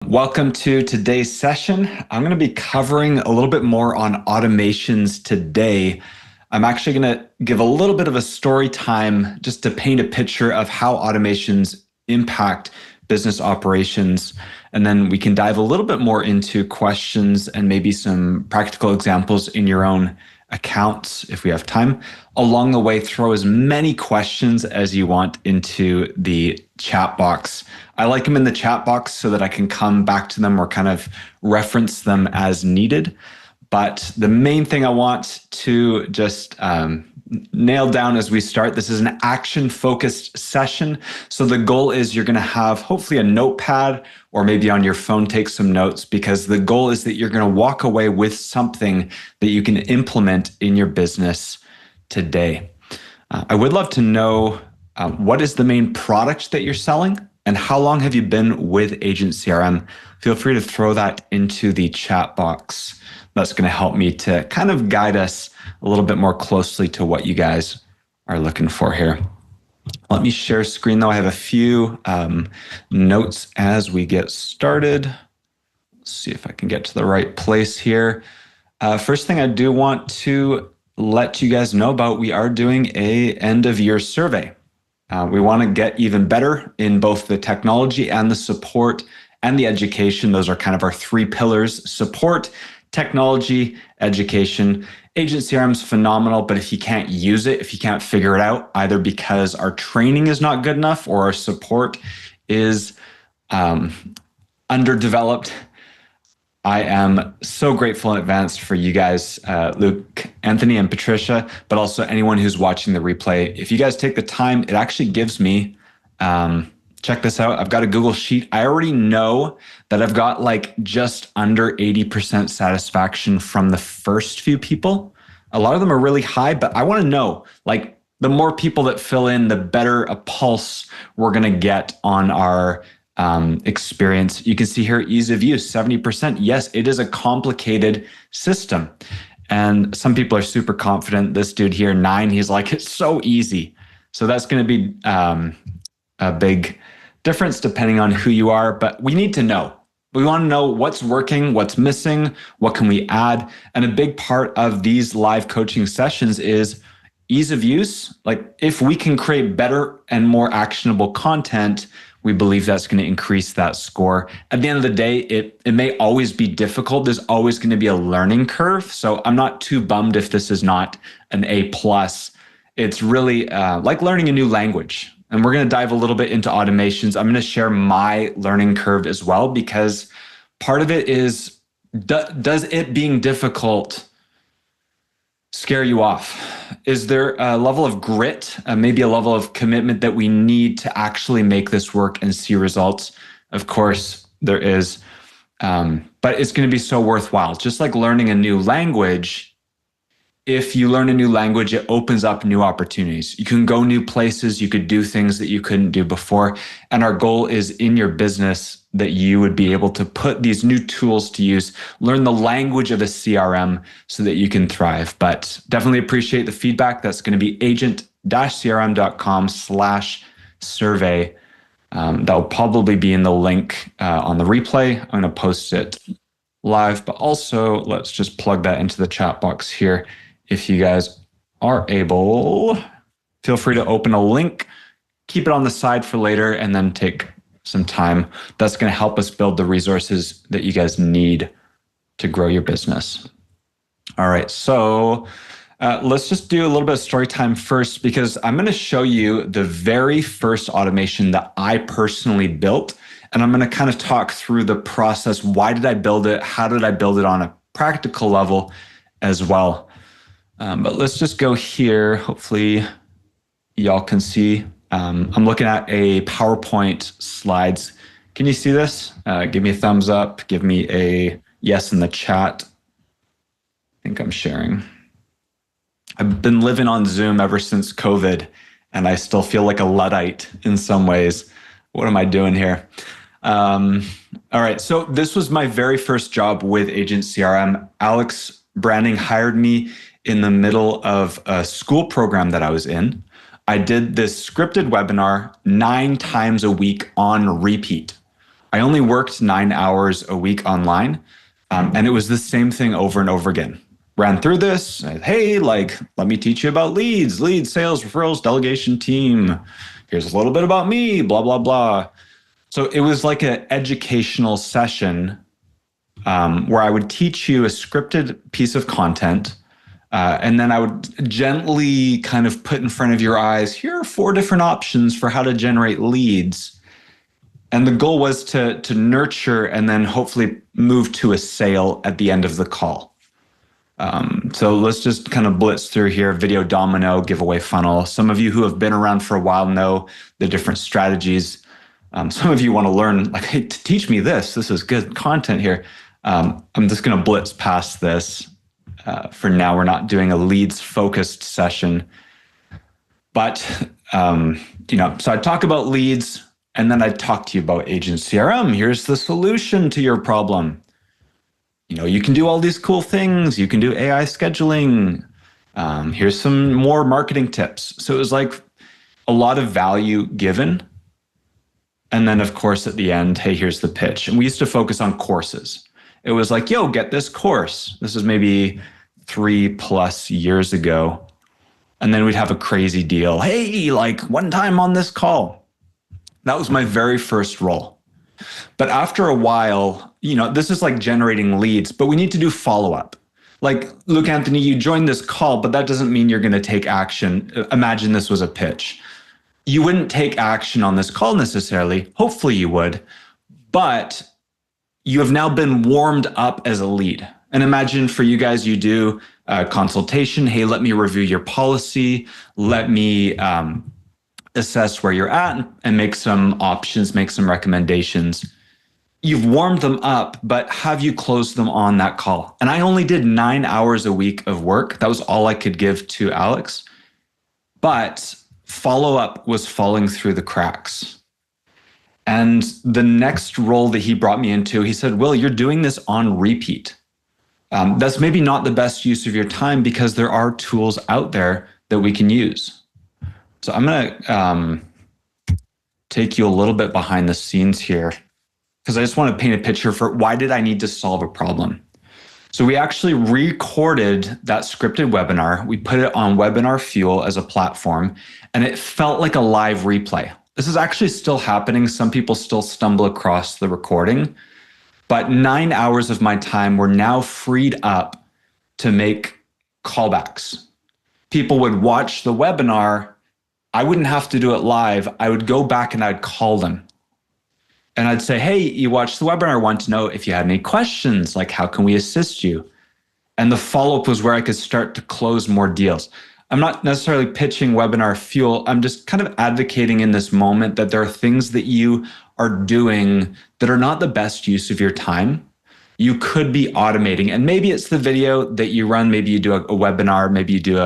Welcome to today's session. I'm going to be covering a little bit more on automations today. I'm actually going to give a little bit of a story time just to paint a picture of how automations impact business operations. And then we can dive a little bit more into questions and maybe some practical examples in your own accounts if we have time. Along the way, throw as many questions as you want into the chat box. I like them in the chat box so that I can come back to them or kind of reference them as needed. But the main thing I want to just nail down as we start, this is an action-focused session. So the goal is you're going to have hopefully a notepad or maybe on your phone take some notes, because the goal is that you're going to walk away with something that you can implement in your business today. I would love to know what is the main product that you're selling and how long have you been with Agent CRM? Feel free to throw that into the chat box. That's going to help me to kind of guide us a little bit more closely to what you guys are looking for here. Let me share screen though. I have a few notes as we get started. Let's see if I can get to the right place here. First thing I do want to let you guys know about, we are doing a end of year survey. We want to get even better in both the technology and the support and the education. Those are kind of our three pillars: support, technology, education. Agent CRM is phenomenal, but if you can't use it, if you can't figure it out, either because our training is not good enough or our support is underdeveloped, I am so grateful in advance for you guys, Luke, Anthony, and Patricia, but also anyone who's watching the replay. If you guys take the time, it actually gives me, check this out. I've got a Google Sheet. I already know that I've got like just under 80% satisfaction from the first few people. A lot of them are really high, but I want to know, like, the more people that fill in, the better a pulse we're going to get on our experience. You can see here, ease of use, 70%. Yes, it is a complicated system. And some people are super confident. This dude here, 9, he's like, it's so easy. So that's going to be a big difference depending on who you are, but we need to know. We want to know what's working, what's missing, what can we add? And a big part of these live coaching sessions is ease of use. Like, if we can create better and more actionable content, we believe that's going to increase that score. At the end of the day, it may always be difficult. There's always going to be a learning curve. So I'm not too bummed if this is not an A+. It's really like learning a new language. And we're going to dive a little bit into automations. I'm going to share my learning curve as well, because part of it is, does it being difficult scare you off? Is there a level of grit, maybe a level of commitment that we need to actually make this work and see results? Of course, there is, but it's going to be so worthwhile. Just like learning a new language, if you learn a new language, it opens up new opportunities. You can go new places. You could do things that you couldn't do before. And our goal is in your business that you would be able to put these new tools to use, learn the language of a CRM so that you can thrive. But definitely appreciate the feedback. That's going to be agent-crm.com/survey. That'll probably be in the link on the replay. I'm going to post it live, but also let's just plug that into the chat box here. If you guys are able, feel free to open a link, keep it on the side for later, and then take some time. That's going to help us build the resources that you guys need to grow your business. All right, so let's just do a little bit of story time first, because I'm going to show you the very first automation that I personally built. And I'm going to kind of talk through the process. Why did I build it? How did I build it on a practical level as well? But let's just go here. Hopefully y'all can see. I'm looking at a PowerPoint slides. Can you see this? Give me a thumbs up. Give me a yes in the chat. I think I'm sharing. I've been living on Zoom ever since COVID, and I still feel like a Luddite in some ways. What am I doing here? All right, so this was my very first job with Agent CRM. Alex Branding hired me in the middle of a school program that I was in. I did this scripted webinar 9 times a week on repeat. I only worked 9 hours a week online. And it was the same thing over and over again. Ran through this. Hey, like, let me teach you about leads, sales, referrals, delegation team. Here's a little bit about me, blah, blah, blah. So it was like an educational session where I would teach you a scripted piece of content. And then I would gently kind of put in front of your eyes, here are 4 different options for how to generate leads. And the goal was to nurture and then hopefully move to a sale at the end of the call. So let's just kind of blitz through here. Video domino, giveaway funnel. Some of you who have been around for a while know the different strategies. Some of you want to learn, like, hey, teach me this. This is good content here. I'm just going to blitz past this. For now, we're not doing a leads focused session. But, so I talk about leads. And then I'd talk to you about Agent CRM. Here's the solution to your problem. You can do all these cool things. You can do AI scheduling. Here's some more marketing tips. So it was like a lot of value given. And then, of course, at the end, hey, here's the pitch. And we used to focus on courses. It was like, yo, get this course. This is maybe 3+ years ago. And then we'd have a crazy deal. Hey, like one time on this call. That was my very first role. But after a while, this is like generating leads, but we need to do follow-up. Like, Luke Anthony, you joined this call, but that doesn't mean you're going to take action. Imagine this was a pitch. You wouldn't take action on this call necessarily. Hopefully you would, but you have now been warmed up as a lead. And imagine for you guys, you do a consultation. Hey, let me review your policy. Let me assess where you're at and make some options, make some recommendations. You've warmed them up, but have you closed them on that call? And I only did 9 hours a week of work. That was all I could give to Alex. But follow-up was falling through the cracks. And the next role that he brought me into, he said, Will, you're doing this on repeat. That's maybe not the best use of your time because there are tools out there that we can use. So I'm going to take you a little bit behind the scenes here because I just want to paint a picture for why did I need to solve a problem. So we actually recorded that scripted webinar. We put it on Webinar Fuel as a platform, and it felt like a live replay. This is actually still happening. Some people still stumble across the recording, but 9 hours of my time were now freed up to make callbacks. People would watch the webinar. I wouldn't have to do it live. I would go back and I'd call them. And I'd say, hey, you watched the webinar. I want to know if you had any questions, like how can we assist you? And the follow-up was where I could start to close more deals. I'm not necessarily pitching Webinar Fuel. I'm just kind of advocating in this moment that there are things that you are doing that are not the best use of your time. You could be automating, and maybe it's the video that you run. Maybe you do a webinar. Maybe you do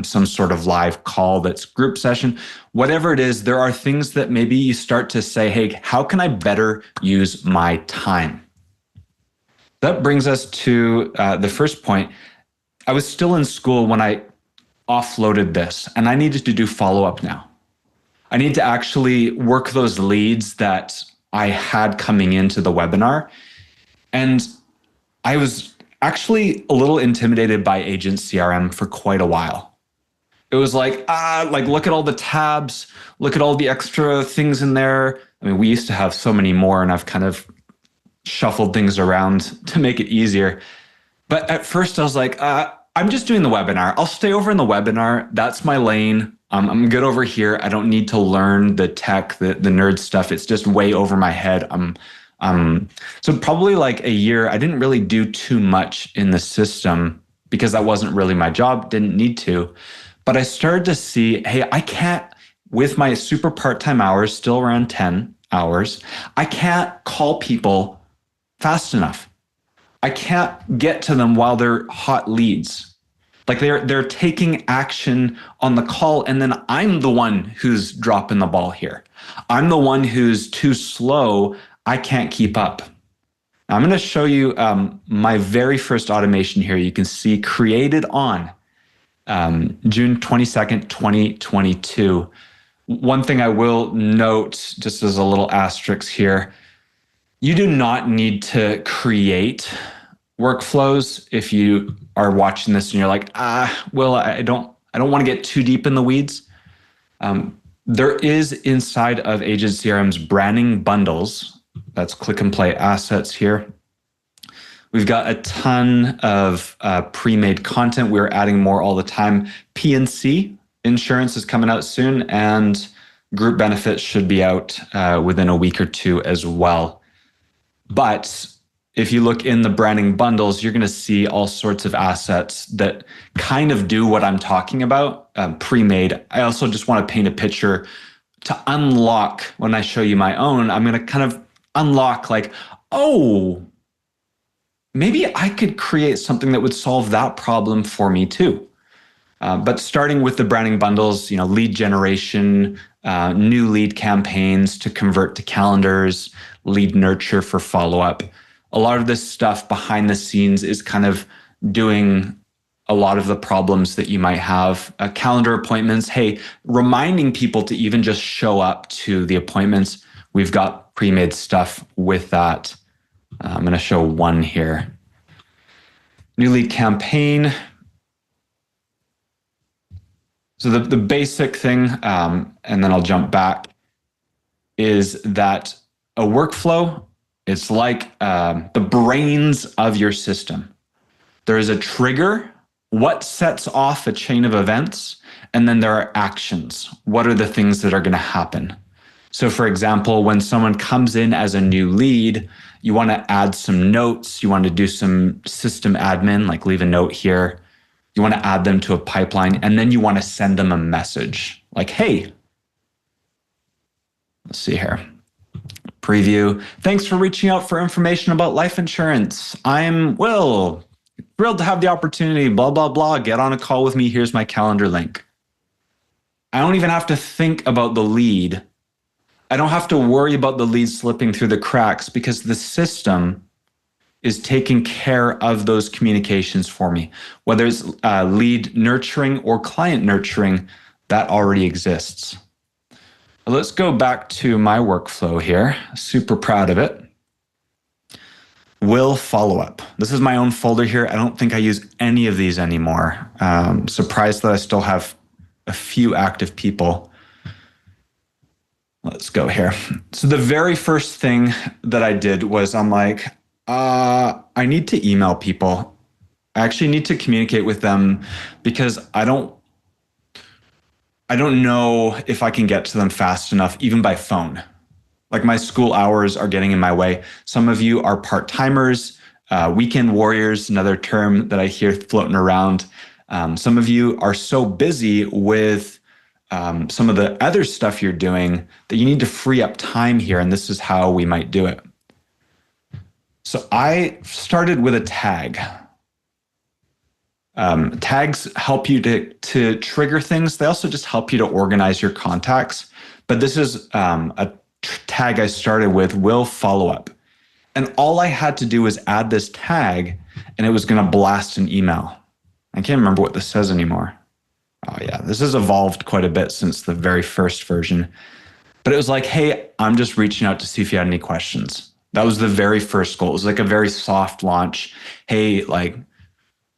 some sort of live call that's group session. Whatever it is, there are things that maybe you start to say, hey, how can I better use my time? That brings us to the first point. I was still in school when I offloaded this, and I needed to do follow-up now. I need to actually work those leads that I had coming into the webinar. And I was actually a little intimidated by Agent CRM for quite a while. It was like, look at all the tabs, look at all the extra things in there. I mean, we used to have so many more, and I've kind of shuffled things around to make it easier. But at first I was like, I'm just doing the webinar. I'll stay over in the webinar. That's my lane. I'm good over here. I don't need to learn the tech, the nerd stuff. It's just way over my head. So probably like a year, I didn't really do too much in the system because that wasn't really my job, didn't need to. But I started to see, hey, I can't, with my super part-time hours, still around 10 hours, I can't call people fast enough. I can't get to them while they're hot leads. Like they're taking action on the call, and then I'm the one who's dropping the ball here. I'm the one who's too slow. I can't keep up. Now, I'm going to show you my very first automation here. You can see created on June 22nd, 2022. One thing I will note, just as a little asterisk here, You do not need to create workflows if you are watching this and you're like, well, I don't want to get too deep in the weeds. There is inside of Agent CRM's branding bundles. That's click and play assets here. We've got a ton of pre-made content. We're adding more all the time. P&C insurance is coming out soon, and group benefits should be out within a week or two as well. But if you look in the branding bundles, you're going to see all sorts of assets that kind of do what I'm talking about, pre-made. I also just want to paint a picture to unlock. When I show you my own, I'm going to kind of unlock like, oh, maybe I could create something that would solve that problem for me too. But starting with the branding bundles, lead generation, new lead campaigns to convert to calendars, lead nurture for follow-up. A lot of this stuff behind the scenes is kind of doing a lot of the problems that you might have. Calendar appointments, hey, reminding people to even just show up to the appointments. We've got pre-made stuff with that. I'm going to show one here. New lead campaign. So the basic thing, and then I'll jump back, is that a workflow, it's like the brains of your system. There is a trigger, what sets off a chain of events, and then there are actions. What are the things that are going to happen? So for example, when someone comes in as a new lead, you want to add some notes, you want to do some system admin, like leave a note here. You want to add them to a pipeline, and then you want to send them a message like, hey, let's see here. Preview. Thanks for reaching out for information about life insurance. I'm Will. Thrilled to have the opportunity, blah, blah, blah. Get on a call with me. Here's my calendar link. I don't even have to think about the lead. I don't have to worry about the lead slipping through the cracks because the system is taking care of those communications for me. Whether it's lead nurturing or client nurturing, that already exists. Let's go back to my workflow here. Super proud of it. Will follow-up. This is my own folder here. I don't think I use any of these anymore. Surprised that I still have a few active people. Let's go here. So the very first thing that I did was I'm like, I need to email people. I actually need to communicate with them because I don't know if I can get to them fast enough, even by phone. Like my school hours are getting in my way. Some of you are part-timers, weekend warriors, another term that I hear floating around. Some of you are so busy with some of the other stuff you're doing that you need to free up time here, and this is how we might do it. So I started with a tag. Tags help you to trigger things. They also just help you to organize your contacts. But this is a tag I started with, will follow up. And all I had to do was add this tag and it was going to blast an email. I can't remember what this says anymore. Oh yeah, this has evolved quite a bit since the very first version. But it was like, hey, I'm just reaching out to see if you had any questions. That was the very first goal. It was like a very soft launch. Hey, like,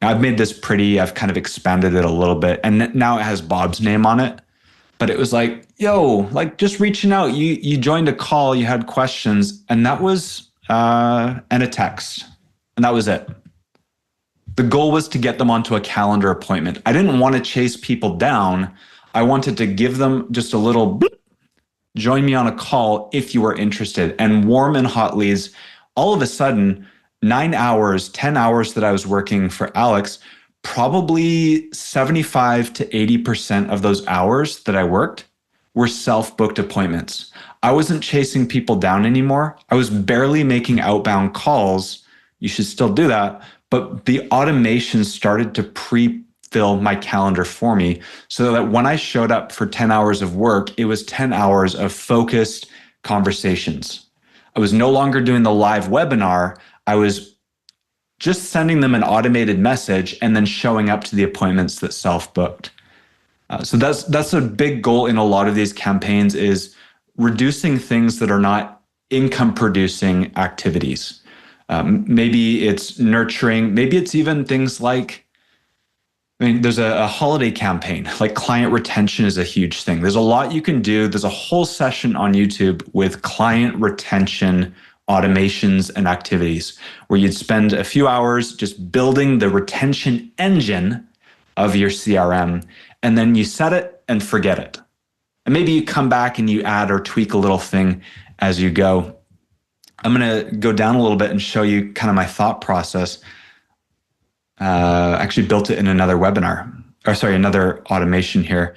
I've made this pretty, I've kind of expanded it a little bit, and now it has Bob's name on it. But it was like, yo, like just reaching out. You joined a call, you had questions, and that was, and a text, and that was it. The goal was to get them onto a calendar appointment. I didn't want to chase people down. I wanted to give them just a little bloop, join me on a call if you were interested. And warm and hot leads, all of a sudden, 9 hours, 10 hours that I was working for Alex, probably 75 to 80% of those hours that I worked were self-booked appointments. I wasn't chasing people down anymore. I was barely making outbound calls. You should still do that. But the automation started to pre-fill my calendar for me so that when I showed up for 10 hours of work, it was 10 hours of focused conversations. I was no longer doing the live webinar. I was just sending them an automated message and then showing up to the appointments that self-booked. So that's a big goal in a lot of these campaigns, is reducing things that are not income producing activities. Maybe it's nurturing, maybe it's even things like, there's a holiday campaign, like client retention is a huge thing. There's a lot you can do. There's a whole session on YouTube with client retention automations and activities where you'd spend a few hours just building the retention engine of your CRM, and then you set it and forget it. And maybe you come back and you add or tweak a little thing as you go. I'm going to go down a little bit and show you kind of my thought process. Actually built it in another webinar, or sorry, another automation here.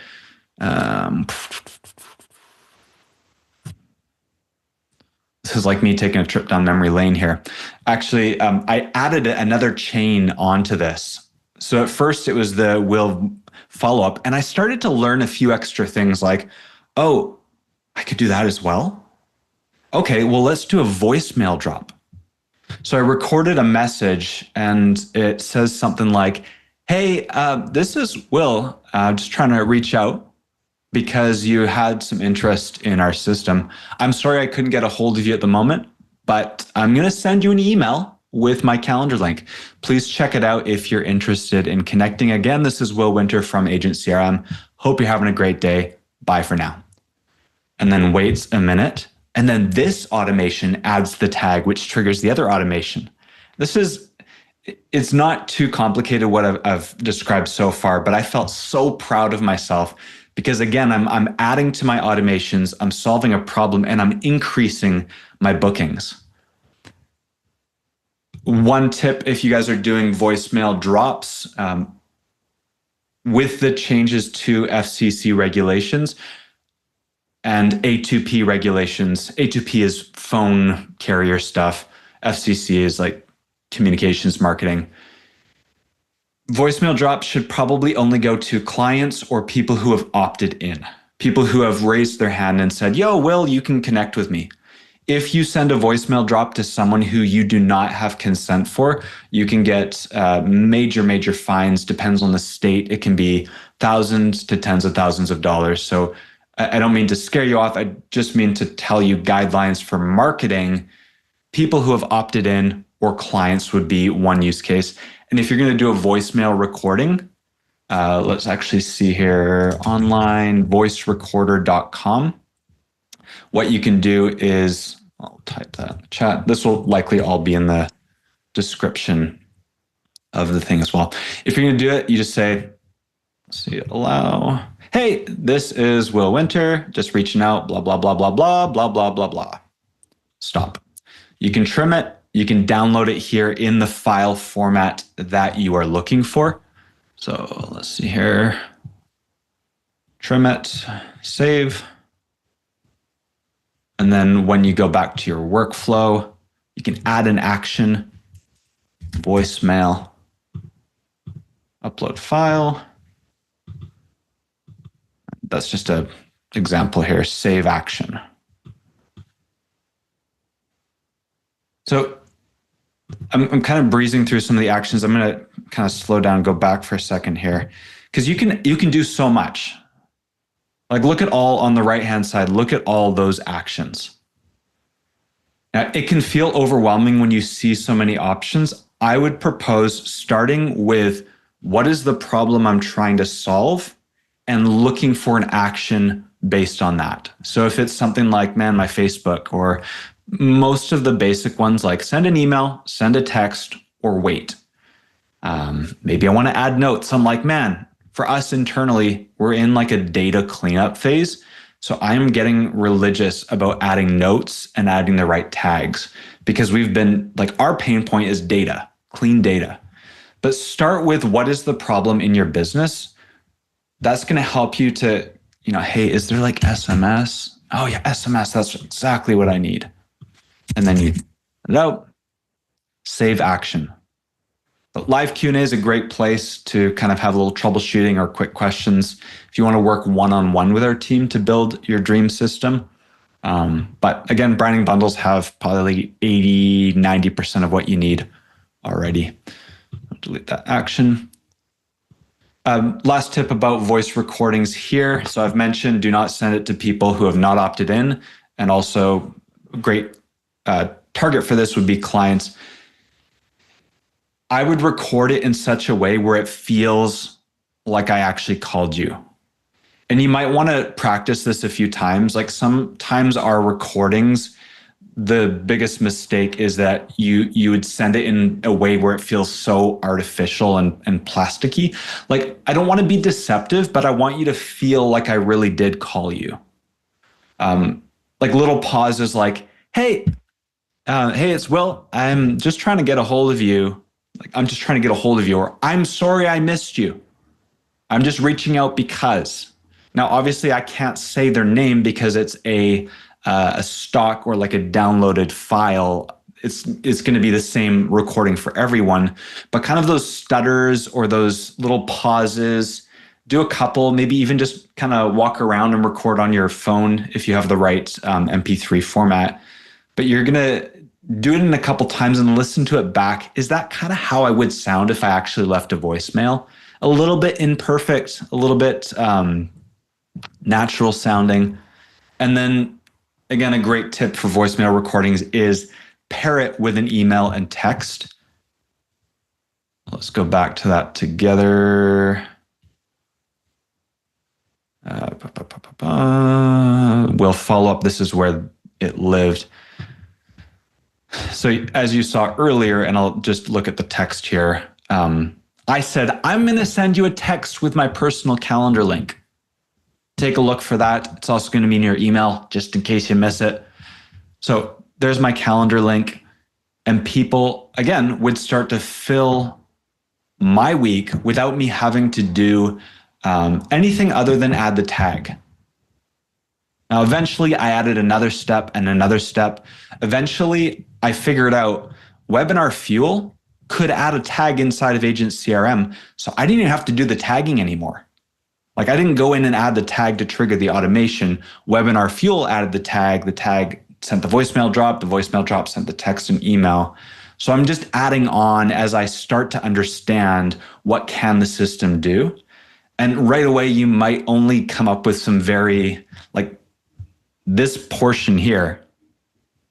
This is like me taking a trip down memory lane here. Actually, I added another chain onto this. So at first it was the will follow-up, and I started to learn a few extra things like, oh, I could do that as well. Okay, well, let's do a voicemail drop. So I recorded a message and it says something like, hey, this is Will, just trying to reach out because you had some interest in our system. I'm sorry I couldn't get a hold of you at the moment, but I'm going to send you an email with my calendar link. Please check it out if you're interested in connecting. Again, this is Will Winter from Agent CRM. Hope you're having a great day. Bye for now. And then waits a minute. And then this automation adds the tag, which triggers the other automation. It's not too complicated what I've described so far, but I felt so proud of myself because again, I'm adding to my automations, I'm solving a problem, and I'm increasing my bookings. One tip, if you guys are doing voicemail drops, with the changes to FCC regulations, and A2P regulations. A2P is phone carrier stuff. FCC is like communications marketing. Voicemail drops should probably only go to clients or people who have opted in. People who have raised their hand and said, yo, Will, you can connect with me. If you send a voicemail drop to someone who you do not have consent for, you can get major fines. Depends on the state. It can be thousands to tens of thousands of dollars. So I don't mean to scare you off. I just mean to tell you guidelines for marketing. People who have opted in or clients would be one use case. And if you're going to do a voicemail recording, let's actually see here, onlinevoicerecorder.com. What you can do is, I'll type that in the chat. This will likely all be in the description of the thing as well. If you're going to do it, you just say, let's see, allow. Hey, this is Will Winter, just reaching out, blah, blah, blah, blah, blah, blah, blah, blah, blah. Stop. You can trim it. You can download it here in the file format that you are looking for. So let's see here. Trim it, save. And then when you go back to your workflow, you can add an action, voicemail, upload file. That's just an example here, save action. So I'm kind of breezing through some of the actions. I'm going to kind of slow down, go back for a second here, because you can do so much. Like look at all on the right-hand side, look at all those actions. Now, it can feel overwhelming when you see so many options. I would propose starting with what is the problem I'm trying to solve and looking for an action based on that. So if it's something like, man, my Facebook, or most of the basic ones like send an email, send a text, or wait. Maybe I want to add notes. I'm like, man, for us internally, we're in like a data cleanup phase. So I'm getting religious about adding notes and adding the right tags because we've been like, our pain point is data, clean data. But start with what is the problem in your business. That's going to help you to, hey, is there like SMS? Oh yeah, SMS, that's exactly what I need. And then you save action. But live Q&A is a great place to kind of have a little troubleshooting or quick questions if you want to work one-on-one with our team to build your dream system. But again, branding bundles have probably 80, 90% of what you need already. I'll delete that action. Last tip about voice recordings here. So I've mentioned do not send it to people who have not opted in, and also great target for this would be clients. I would record it in such a way where it feels like I actually called you. And you might want to practice this a few times. Like sometimes our recordings, the biggest mistake is that you would send it in a way where it feels so artificial and plasticky. Like, I don't want to be deceptive, but I want you to feel like I really did call you. Like little pauses like, hey, it's Will. I'm just trying to get a hold of you. Like, I'm just trying to get a hold of you. Or I'm sorry I missed you. I'm just reaching out because. Now, obviously, I can't say their name because it's a stock or like a downloaded file. It's going to be the same recording for everyone. But kind of those stutters or those little pauses, do a couple, maybe even just kind of walk around and record on your phone if you have the right MP3 format. But you're going to do it in a couple times and listen to it back. Is that kind of how I would sound if I actually left a voicemail? A little bit imperfect, a little bit natural sounding. And then again, a great tip for voicemail recordings is pair it with an email and text. Let's go back to that together. We'll follow up. This is where it lived. So as you saw earlier, and I'll just look at the text here. I said, I'm going to send you a text with my personal calendar link. Take a look for that. It's also going to be in your email, just in case you miss it. So there's my calendar link. And people, again, would start to fill my week without me having to do anything other than add the tag. Now, eventually, I added another step and another step. Eventually, I figured out Webinar Fuel could add a tag inside of Agent CRM. So I didn't even have to do the tagging anymore. Like, I didn't go in and add the tag to trigger the automation. Webinar Fuel added the tag sent the voicemail drop sent the text and email. So I'm just adding on as I start to understand what can the system do. And right away, you might only come up with some very, like this portion here,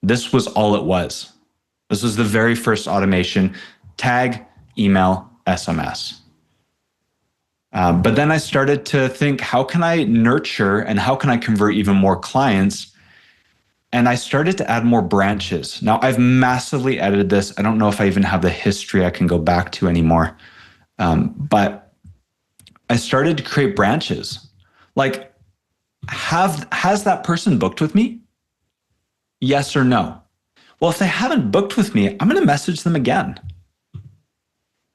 this was all it was. This was the very first automation, tag, email, SMS. But then I started to think, how can I nurture and how can I convert even more clients? And I started to add more branches. Now, I've massively edited this. I don't know if I even have the history I can go back to anymore. But I started to create branches. Like, has that person booked with me? Yes or no? Well, if they haven't booked with me, I'm going to message them again.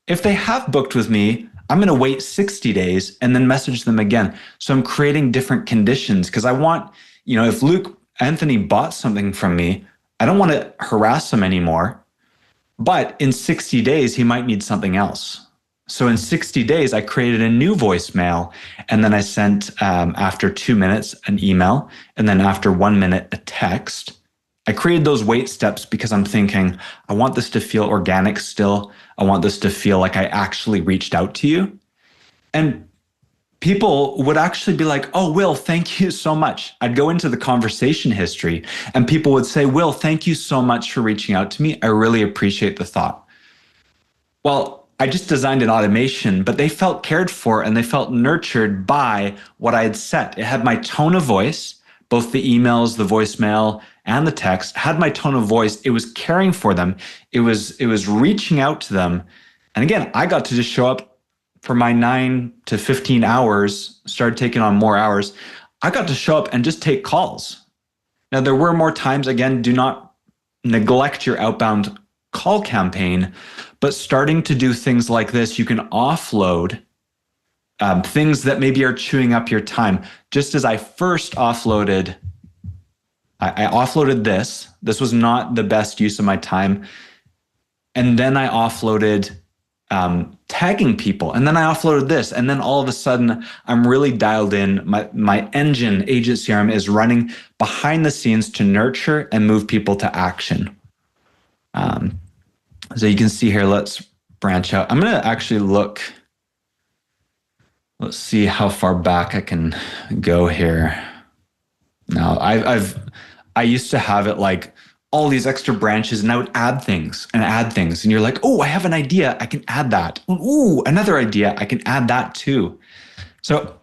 If they have booked with me, I'm going to wait 60 days and then message them again. So I'm creating different conditions because I want, if Anthony bought something from me, I don't want to harass him anymore. But in 60 days, he might need something else. So in 60 days, I created a new voicemail, and then I sent, after 2 minutes, an email, and then after 1 minute, a text. I created those wait steps because I'm thinking, I want this to feel organic still. I want this to feel like I actually reached out to you. And people would actually be like, oh, Will, thank you so much. I'd go into the conversation history and people would say, Will, thank you so much for reaching out to me. I really appreciate the thought. Well, I just designed an automation, but they felt cared for and they felt nurtured by what I had set. It had my tone of voice, both the emails, the voicemail, and the text had my tone of voice. It was caring for them. It was reaching out to them. And again, I got to just show up for my 9 to 15 hours, started taking on more hours. I got to show up and just take calls. Now, there were more times, again, do not neglect your outbound call campaign, but starting to do things like this, you can offload things that maybe are chewing up your time. Just as I first offloaded, I offloaded this. This was not the best use of my time. And then I offloaded tagging people. And then I offloaded this. And then all of a sudden, I'm really dialed in. My engine, Agent CRM, is running behind the scenes to nurture and move people to action. So you can see here, let's branch out. I'm going to actually look. Let's see how far back I can go here. Now, I used to have it like all these extra branches, and I would add things and add things. And you're like, oh, I have an idea. I can add that. Ooh, another idea. I can add that too. So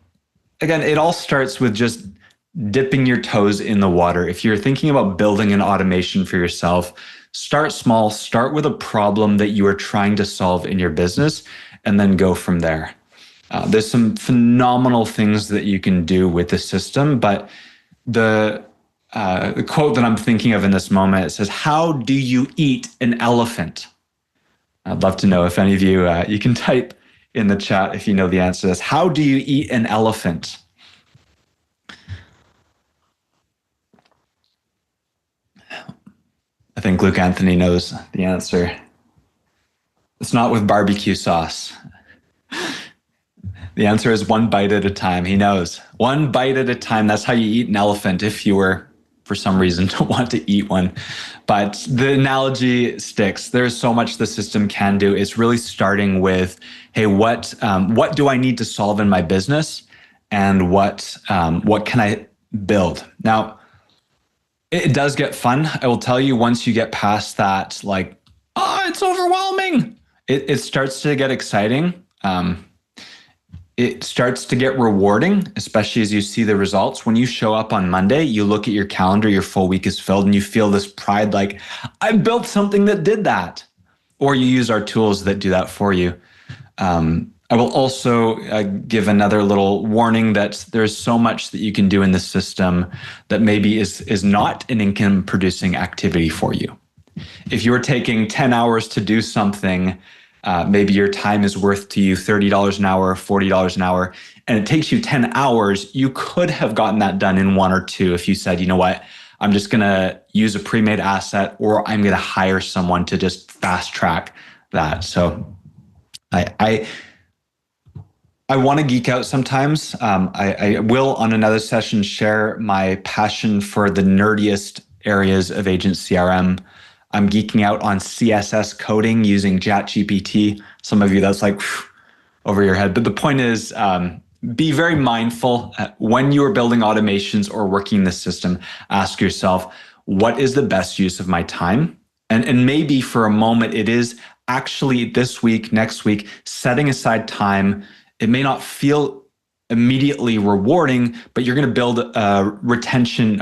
again, it all starts with just dipping your toes in the water. If you're thinking about building an automation for yourself, start small, start with a problem that you are trying to solve in your business, and then go from there. There's some phenomenal things that you can do with the system, but the quote that I'm thinking of in this moment, it says, how do you eat an elephant? I'd love to know if any of you, you can type in the chat if you know the answer to this. How do you eat an elephant? I think Luke Anthony knows the answer. It's not with barbecue sauce. The answer is one bite at a time. He knows. One bite at a time. That's how you eat an elephant if you were, for some reason, don't want to eat one. But the analogy sticks. There's so much the system can do. It's really starting with, hey, what do I need to solve in my business, and what can I build? Now, it does get fun. I will tell you, once you get past that, like, oh, it's overwhelming. It starts to get exciting. It starts to get rewarding, especially as you see the results. When you show up on Monday, you look at your calendar, your full week is filled, and you feel this pride, like, I built something that did that. Or you use our tools that do that for you. I will also give another little warning that there's so much that you can do in the system that maybe is not an income producing activity for you. If you're taking 10 hours to do something, maybe your time is worth to you $30 an hour, $40 an hour, and it takes you 10 hours, you could have gotten that done in 1 or 2 if you said, you know what, I'm just going to use a pre-made asset, or I'm going to hire someone to just fast track that. So I want to geek out sometimes. I will, on another session, share my passion for the nerdiest areas of Agent CRM. I'm geeking out on CSS coding using ChatGPT. Some of you, that's like over your head. But the point is, be very mindful when you are building automations or working the system. Ask yourself, what is the best use of my time? And maybe for a moment, it is actually this week, next week, setting aside time. It may not feel immediately rewarding, but you're going to build a retention,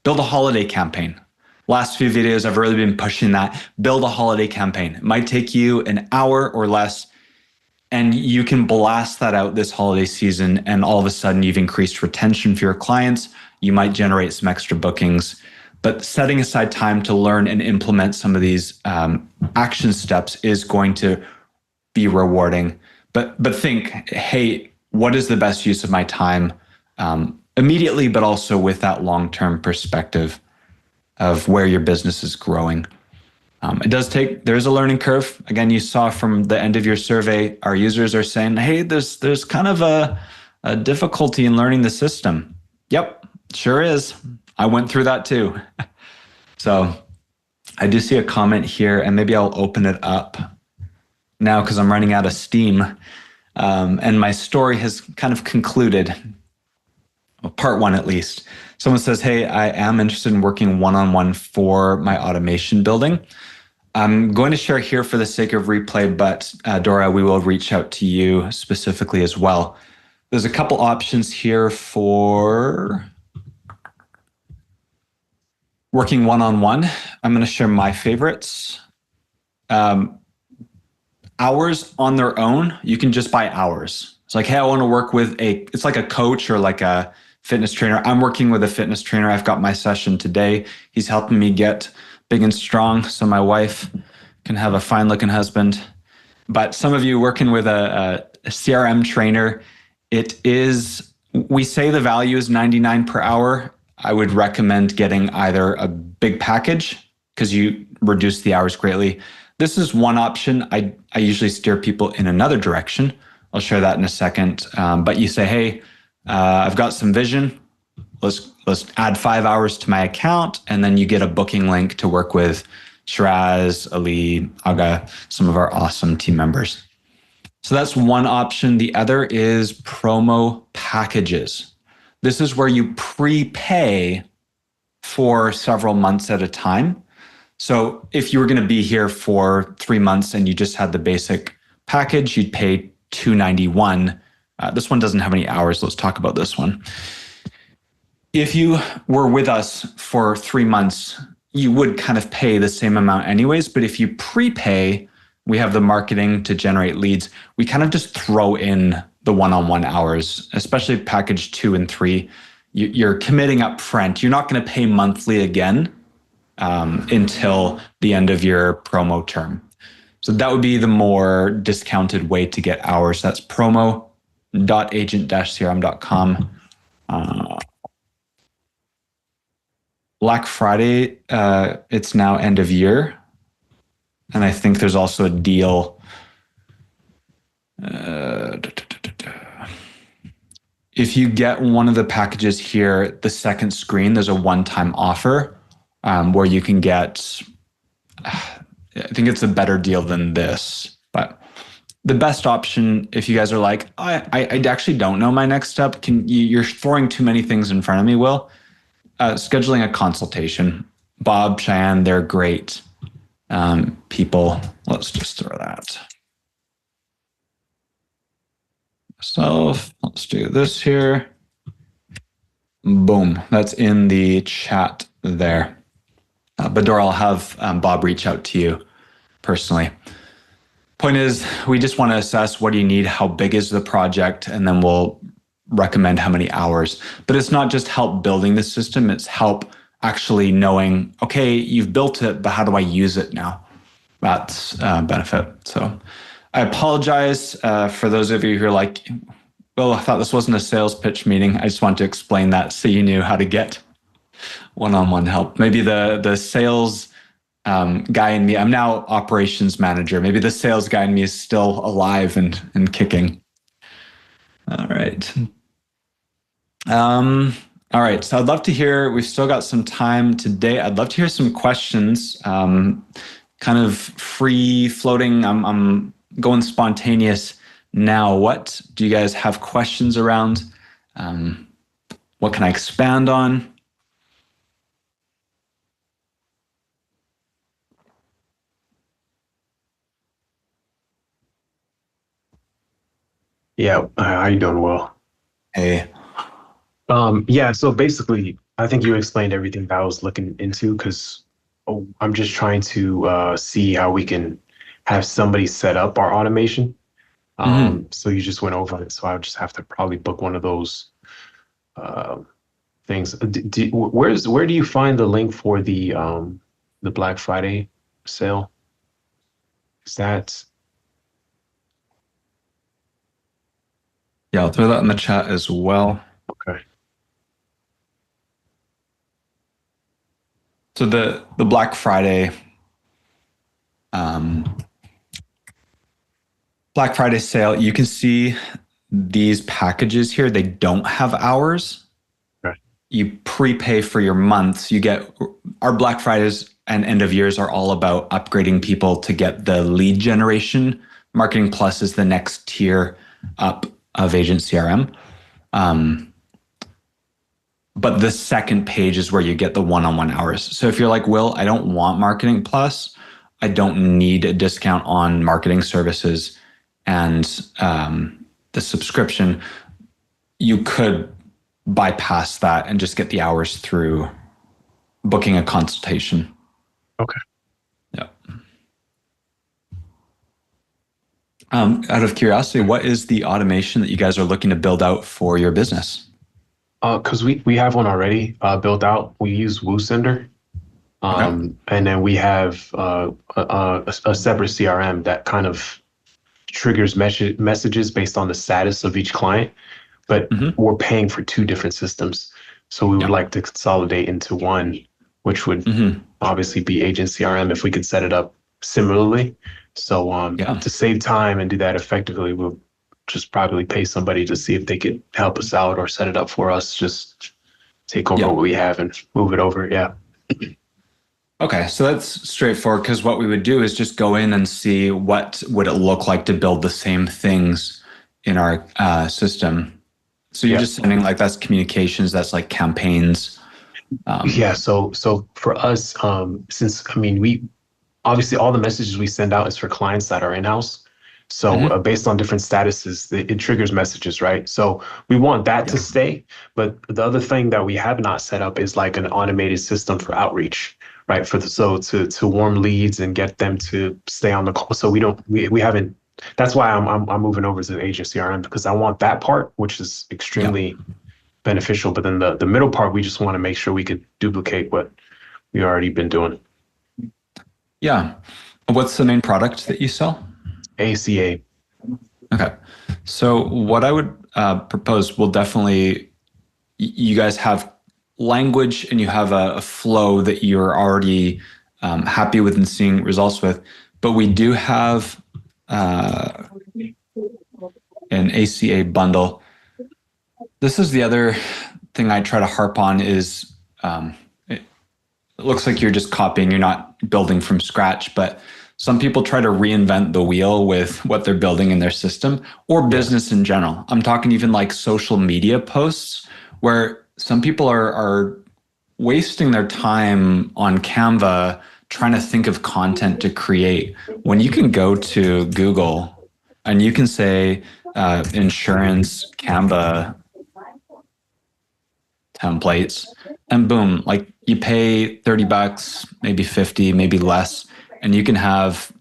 build a holiday campaign. Last few videos, I've really been pushing that. Build a holiday campaign. It might take you an hour or less, and you can blast that out this holiday season, and all of a sudden you've increased retention for your clients. You might generate some extra bookings, but setting aside time to learn and implement some of these action steps is going to be rewarding. But think, hey, what is the best use of my time immediately, but also with that long-term perspective of where your business is growing. There's a learning curve. Again, you saw from the end of your survey, our users are saying, hey, there's kind of a difficulty in learning the system. Yep, sure is. I went through that too. So I do see a comment here, and maybe I'll open it up now because I'm running out of steam. And my story has kind of concluded, well, part 1 at least. Someone says, hey, I am interested in working one-on-one for my automation building. I'm going to share here for the sake of replay, but Dora, we will reach out to you specifically as well. There's a couple options here for working one-on-one. I'm going to share my favorites. Hours on their own, you can just buy hours. It's like, hey, I want to work with it's like a coach or like a fitness trainer. I'm working with a fitness trainer. I've got my session today. He's helping me get big and strong so my wife can have a fine looking husband. But some of you working with a CRM trainer, we say the value is $99 per hour. I would recommend getting either a big package because you reduce the hours greatly. This is one option. I usually steer people in another direction. I'll share that in a second. But you say, hey, I've got some vision. Let's add 5 hours to my account, and then you get a booking link to work with Shiraz, Ali, Aga, some of our awesome team members. So that's one option. The other is promo packages. This is where you prepay for several months at a time. So if you were going to be here for 3 months and you just had the basic package, you'd pay $291. This one doesn't have any hours. Let's talk about this one. If you were with us for 3 months, you would kind of pay the same amount anyways. But if you prepay, we have the marketing to generate leads. We kind of just throw in the one-on-one hours, especially package 2 and 3. You're committing up front. You're not going to pay monthly again until the end of your promo term. So that would be the more discounted way to get hours. That's promo.agent-crm.com. Black Friday, it's now end of year. And I think there's also a deal. If you get one of the packages here, the second screen, there's a one-time offer where you can get, I think it's a better deal than this. But the best option, if you guys are like, I actually don't know my next step, you're throwing too many things in front of me, Will. Scheduling a consultation. Bob, Cheyenne, they're great people. Let's just throw that. So let's do this here. Boom. That's in the chat there. Bador, I'll have Bob reach out to you personally. Point is, we just want to assess what do you need, how big is the project, and then we'll recommend how many hours. But it's not just help building the system, it's help actually knowing, okay, you've built it, but how do I use it now? That's benefit. So I apologize for those of you who are like, well, I thought this wasn't a sales pitch meeting. I just wanted to explain that so you knew how to get one-on-one help. Maybe the sales guy in me, I'm now operations manager. Maybe the sales guy in me is still alive and kicking. All right. All right. So I'd love to hear, we've still got some time today. I'd love to hear some questions, kind of free floating. I'm going spontaneous now. What do you guys have questions around? What can I expand on? Yeah, how you doing, Will? Hey. Yeah, so basically, I think you explained everything that I was looking into because I'm just trying to see how we can have somebody set up our automation. So you just went over it, so I would just have to probably book one of those things. Where do you find the link for the Black Friday sale? Is that? Yeah, I'll throw that in the chat as well. Okay. So the Black Friday sale, you can see these packages here. They don't have hours. Okay. You prepay for your months. You get our Black Fridays and end of years are all about upgrading people to get the lead generation. Marketing Plus is the next tier up of Agent CRM. But the second page is where you get the one-on-one hours. So if you're like, Will, I don't want Marketing Plus, I don't need a discount on marketing services and the subscription, you could bypass that and just get the hours through booking a consultation. Okay. Yeah. Out of curiosity, what is the automation that you guys are looking to build out for your business? Because we have one already built out. We use WooSender. Okay. And then we have a separate CRM that kind of triggers messages based on the status of each client. But we're paying for two different systems. So we would like to consolidate into one, which would obviously be Agent CRM if we could set it up similarly. So to save time and do that effectively, we'll just probably pay somebody to see if they could help us out or set it up for us. Just take over what we have and move it over. Yeah. Okay, so that's straightforward because what we would do is just go in and see what would it look like to build the same things in our system. So you're just sending like that's communications, that's like campaigns. Yeah, so for us, since I mean we obviously all the messages we send out is for clients that are in-house. So Mhm. based on different statuses, it triggers messages, right? So we want that to Yeah. stay. But the other thing that we have not set up is like an automated system for outreach, right? For the so to warm leads and get them to stay on the call. So we haven't. That's why I'm moving over to the agent CRM because I want that part, which is Yeah. extremely beneficial. But then the middle part, we just want to make sure we could duplicate what we already been doing. Yeah. What's the main product that you sell? ACA. Okay. So what I would propose will definitely, you guys have language and you have a flow that you're already happy with and seeing results with, but we do have an ACA bundle. This is the other thing I try to harp on is it looks like you're just copying, you're not building from scratch, but some people try to reinvent the wheel with what they're building in their system or business in general. I'm talking even like social media posts where some people are wasting their time on Canva trying to think of content to create when you can go to Google and you can say insurance Canva templates and boom, like you pay 30 bucks, maybe 50, maybe less, and you can have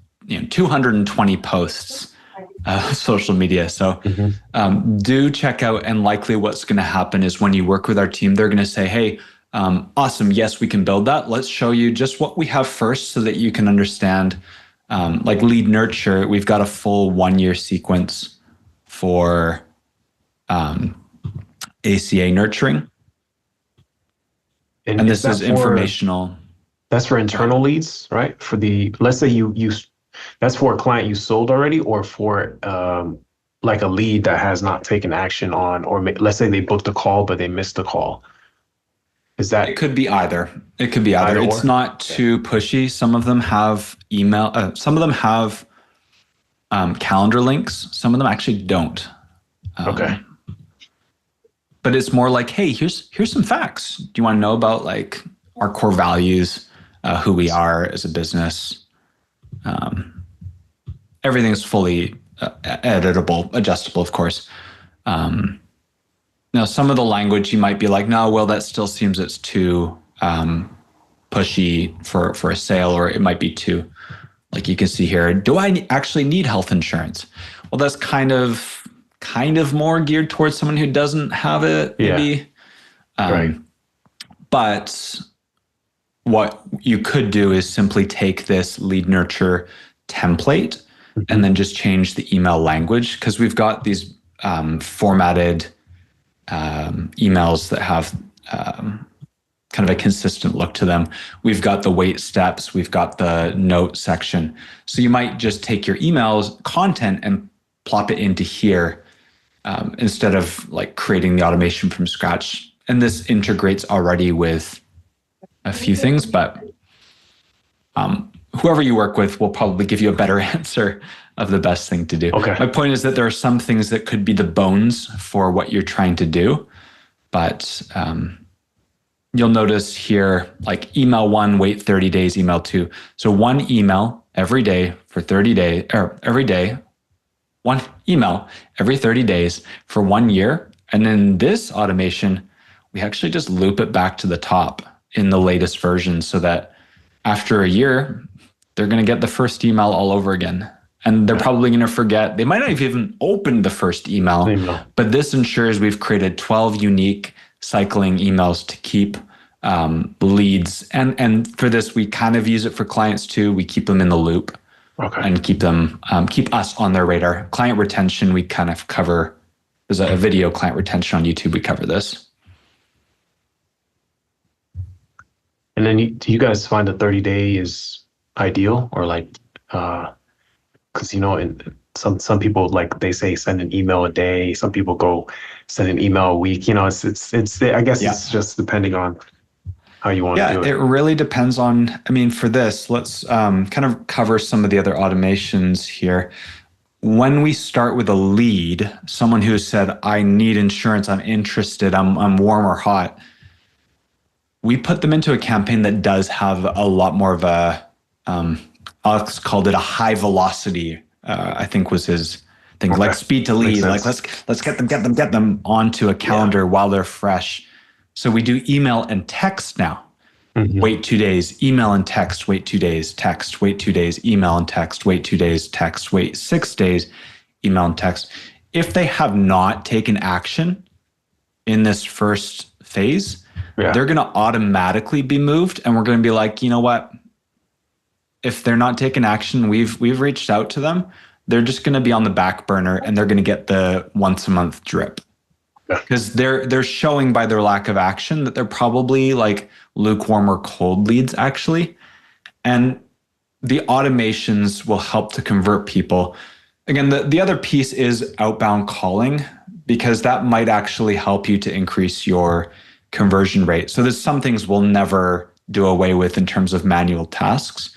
220 posts social media. So do check out, and likely what's going to happen is when you work with our team, they're going to say, hey, awesome, yes, we can build that. Let's show you just what we have first so that you can understand like lead nurture. We've got a full 1 year sequence for ACA nurturing. And this is informational. That's for internal leads, right? For the, let's say you that's for a client you sold already, or for like a lead that has not taken action on, or let's say they booked a call but they missed the call. Is that? It could be either. It could be either. It's not too pushy. Some of them have email. Some of them have calendar links. Some of them actually don't. Okay. But it's more like, hey, here's some facts. Do you want to know about like our core values, who we are as a business? Everything's fully editable, adjustable, of course. Now, some of the language you might be like, no, well, that still seems it's too pushy for a sale, or it might be too, like you can see here, do I actually need health insurance? Well, that's kind of more geared towards someone who doesn't have it, maybe. Right. But what you could do is simply take this lead nurture template and then just change the email language, because we've got these formatted emails that have kind of a consistent look to them. We've got the wait steps, we've got the note section. So you might just take your emails content and plop it into here instead of like creating the automation from scratch. And this integrates already with a few things, but whoever you work with will probably give you a better answer of the best thing to do. Okay. My point is that there are some things that could be the bones for what you're trying to do, but you'll notice here, like email 1, wait 30 days, email 2. So one email every day for 30 days, or every day, one email every 30 days for 1 year. And then this automation, we actually just loop it back to the top in the latest version so that after a year, they're going to get the first email all over again. And they're probably going to forget. They might not have even opened the first email, but this ensures we've created 12 unique cycling emails to keep leads. And for this, we kind of use it for clients too. We keep them in the loop and keep them, keep us on their radar. Client retention, we kind of cover. There's a video client retention on YouTube. We cover this. And then do you guys find the 30-day is ideal, or like, because some people, like they say send an email a day. Some people go send an email a week. It's I guess it's just depending on how you want to do it. It really depends on, I mean, for this, let's kind of cover some of the other automations here. When we start with a lead, someone who said, I need insurance, I'm interested, I'm warm or hot, we put them into a campaign that does have a lot more of a, Alex called it a high velocity, I think was his thing, like speed to lead, like let's get them onto a calendar while they're fresh. So we do email and text now. Wait 2 days, email and text, wait 2 days, text, wait 2 days, email and text, wait 2 days, text, wait 6 days, email and text. If they have not taken action in this first phase, they're going to automatically be moved. And we're going to be like, you know what? If they're not taking action, we've reached out to them. They're just going to be on the back burner and they're going to get the once a month drip. Because they're showing by their lack of action that they're probably like lukewarm or cold leads actually. And the automations will help to convert people. Again, the other piece is outbound calling, because that might actually help you to increase your conversion rate. So there's some things we'll never do away with in terms of manual tasks,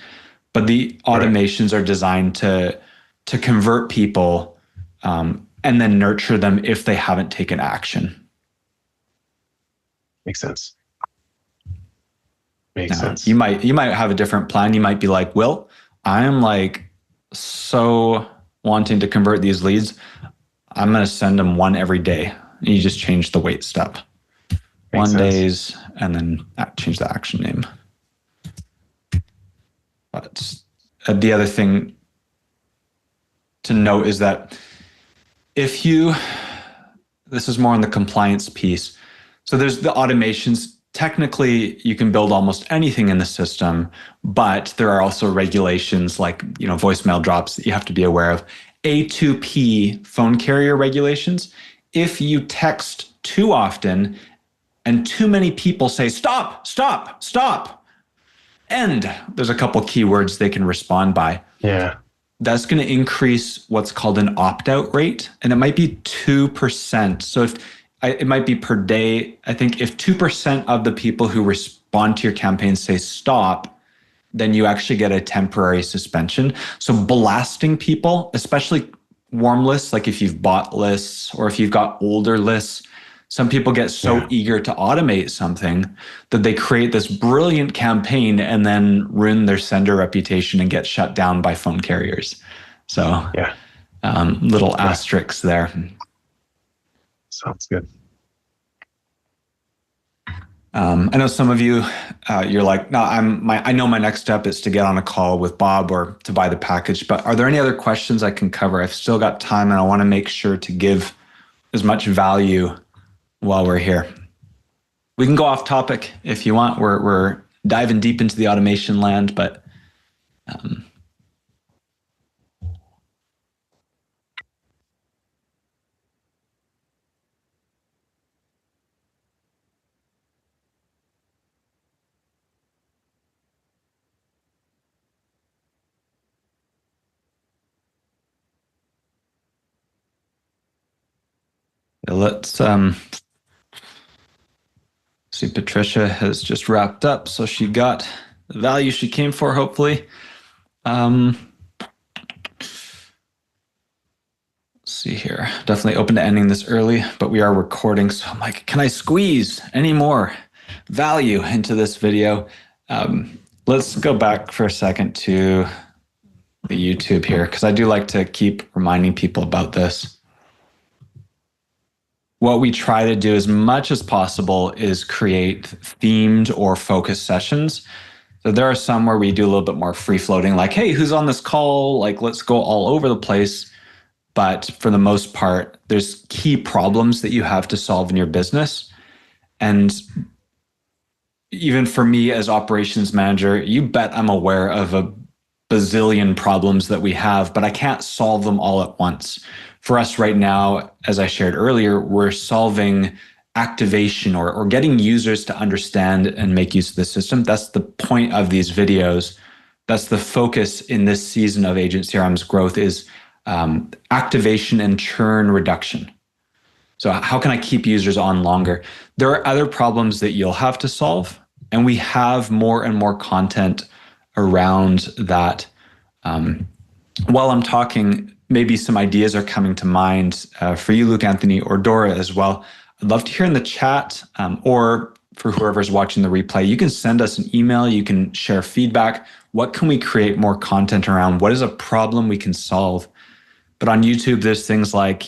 but the automations are designed to convert people and then nurture them if they haven't taken action. Makes sense. Makes sense. You might have a different plan. You might be like, Will, I am like so wanting to convert these leads. I'm going to send them one every day. You just change the wait step. Makes 1 days, and then change the action name. But the other thing to note is that if this is more on the compliance piece. So there's the automations. Technically, you can build almost anything in the system, but there are also regulations like, voicemail drops that you have to be aware of. A2P phone carrier regulations. If you text too often and too many people say, stop, stop, stop, and there's a couple keywords they can respond by. Yeah. That's going to increase what's called an opt-out rate, and it might be 2%. So it might be per day. I think if 2% of the people who respond to your campaign say stop, then you actually get a temporary suspension. So blasting people, especially warm lists, like if you've bought lists or if you've got older lists, some people get so eager to automate something that they create this brilliant campaign and then ruin their sender reputation and get shut down by phone carriers. So little asterisks there. Sounds good. I know some of you, you're like, no, I know my next step is to get on a call with Bob or to buy the package, but are there any other questions I can cover? I've still got time and I want to make sure to give as much value while we're here. We can go off topic if you want. We're diving deep into the automation land, but let's see, Patricia has just wrapped up, so she got the value she came for, hopefully. Let's see here. Definitely open to ending this early, but we are recording, so I'm like, can I squeeze any more value into this video? Let's go back for a second to the YouTube here, because I do like to keep reminding people about this. What we try to do as much as possible is create themed or focused sessions. So there are some where we do a little bit more free floating, like, hey, who's on this call? Like, let's go all over the place. But for the most part, there's key problems that you have to solve in your business. And even for me as operations manager, you bet I'm aware of a bazillion problems that we have, but I can't solve them all at once. For us right now, as I shared earlier, we're solving activation or getting users to understand and make use of the system. That's the point of these videos. That's the focus in this season of Agent CRM's growth is activation and churn reduction. So how can I keep users on longer? There are other problems that you'll have to solve, and we have more and more content around that. While I'm talking, maybe some ideas are coming to mind for you, Luke Anthony, or Dora as well. I'd love to hear in the chat or for whoever's watching the replay, you can send us an email. You can share feedback. What can we create more content around? What is a problem we can solve? But on YouTube, there's things like,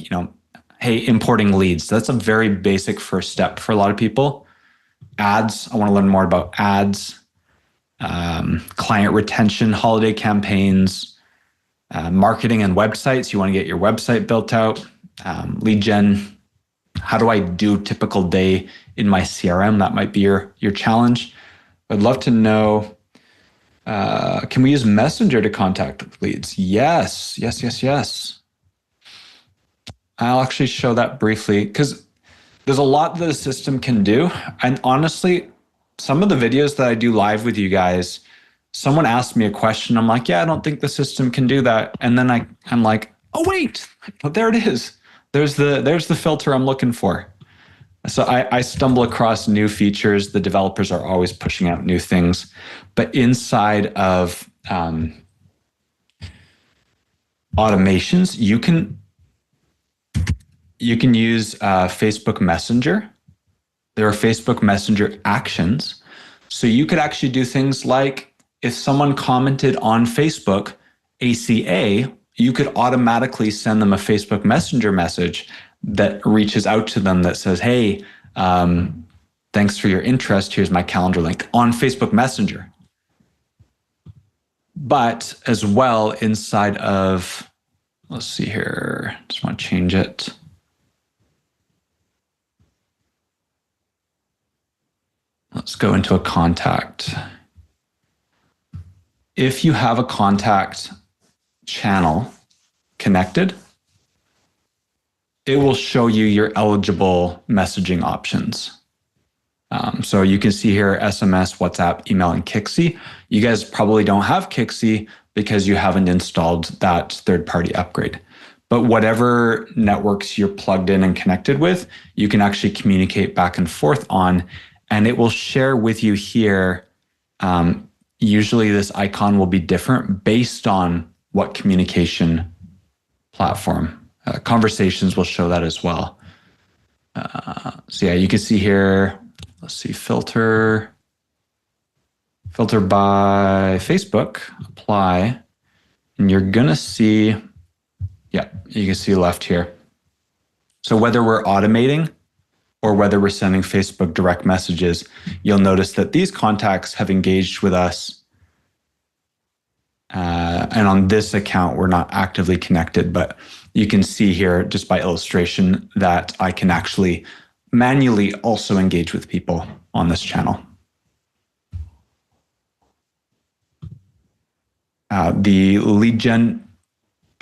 hey, importing leads. That's a very basic first step for a lot of people. Ads. I want to learn more about ads, client retention, holiday campaigns, marketing and websites. You want to get your website built out, lead gen. How do I do a typical day in my CRM? That might be your challenge. I'd love to know, can we use Messenger to contact leads? Yes. I'll actually show that briefly because there's a lot that the system can do. And honestly, some of the videos that I do live with you guys, someone asked me a question. I'm like, yeah, I don't think the system can do that. And then I'm like, oh, wait, there it is. There's the filter I'm looking for. So I stumble across new features. The developers are always pushing out new things. But inside of automations, you can use Facebook Messenger. There are Facebook Messenger actions. So you could actually do things like if someone commented on Facebook, ACA, you could automatically send them a Facebook Messenger message that reaches out to them that says, hey, thanks for your interest. Here's my calendar link on Facebook Messenger. But as well inside of, let's see here, just want to change it. Let's go into a contact. If you have a contact channel connected, it will show you your eligible messaging options. So you can see here SMS, WhatsApp, email, and Kixi. You guys probably don't have Kixi because you haven't installed that third-party upgrade. But whatever networks you're plugged in and connected with, you can actually communicate back and forth on, and it will share with you here. Usually this icon will be different based on what communication platform. Conversations will show that as well. So yeah, you can see here, let's see, filter by Facebook, apply, and you're gonna see, yeah, you can see left here. So whether we're automating or whether we're sending Facebook direct messages, you'll notice that these contacts have engaged with us. And on this account, we're not actively connected, but you can see here just by illustration that I can actually manually also engage with people on this channel. The lead gen,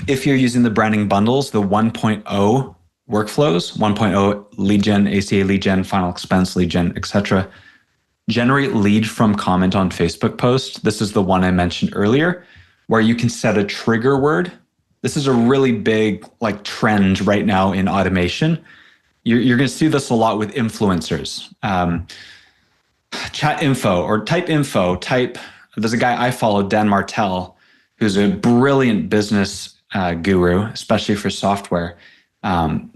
if you're using the branding bundles, the 1.0 workflows, 1.0 lead gen, ACA lead gen, final expense lead gen, etc. Generate lead from comment on Facebook post. This is the one I mentioned earlier, where you can set a trigger word. This is a really big trend right now in automation. You're going to see this a lot with influencers. Chat info or type info. There's a guy I follow, Dan Martell, who's a brilliant business guru, especially for software.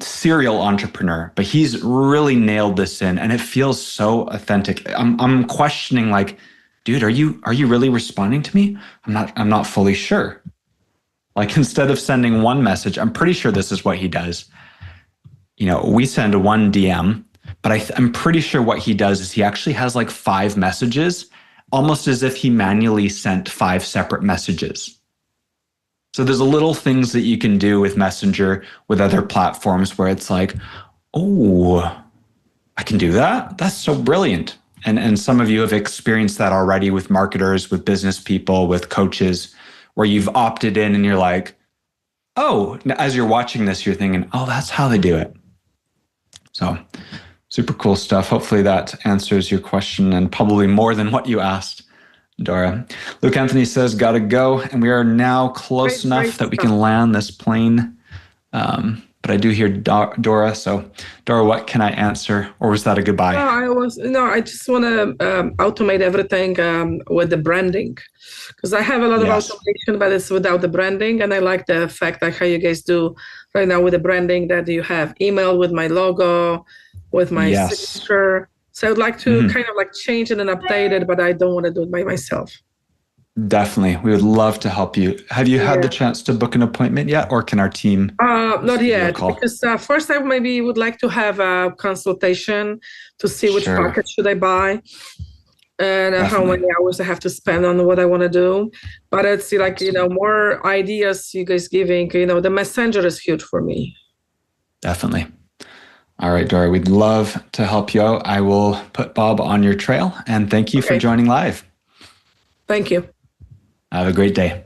Serial entrepreneur, but he's really nailed this in, and it feels so authentic. I'm questioning, dude, are you really responding to me? I'm not fully sure. Instead of sending one message, I'm pretty sure this is what he does. We send one DM, but I'm pretty sure what he does is he actually has 5 messages, almost as if he manually sent 5 separate messages. So there's little things that you can do with Messenger, with other platforms where it's oh, I can do that? That's so brilliant. And some of you have experienced that already with marketers, with business people, with coaches, where you've opted in and you're like, oh, as you're watching this, you're thinking, oh, that's how they do it. So super cool stuff. Hopefully that answers your question and probably more than what you asked, Dora. Luke Anthony says, gotta go. And we are now close enough that we can land this plane. But I do hear Dora. So Dora, what can I answer? Or was that a goodbye? I just want to automate everything with the branding. Because I have a lot of automation, but it's without the branding. And I like the fact that how you guys do right now with the branding, that you have email with my logo, with my signature. So I'd like to kind of like change it and update it, but I don't want to do it by myself. Definitely. We would love to help you. Have you had the chance to book an appointment yet, or can our team? Not yet, because first I maybe would like to have a consultation to see which package should I buy and how many hours I have to spend on what I want to do. But it's like, more ideas you guys giving, the messenger is huge for me. Definitely. All right, Dora, we'd love to help you out. I will put Bob on your trail, and thank you for joining live. Thank you. Have a great day.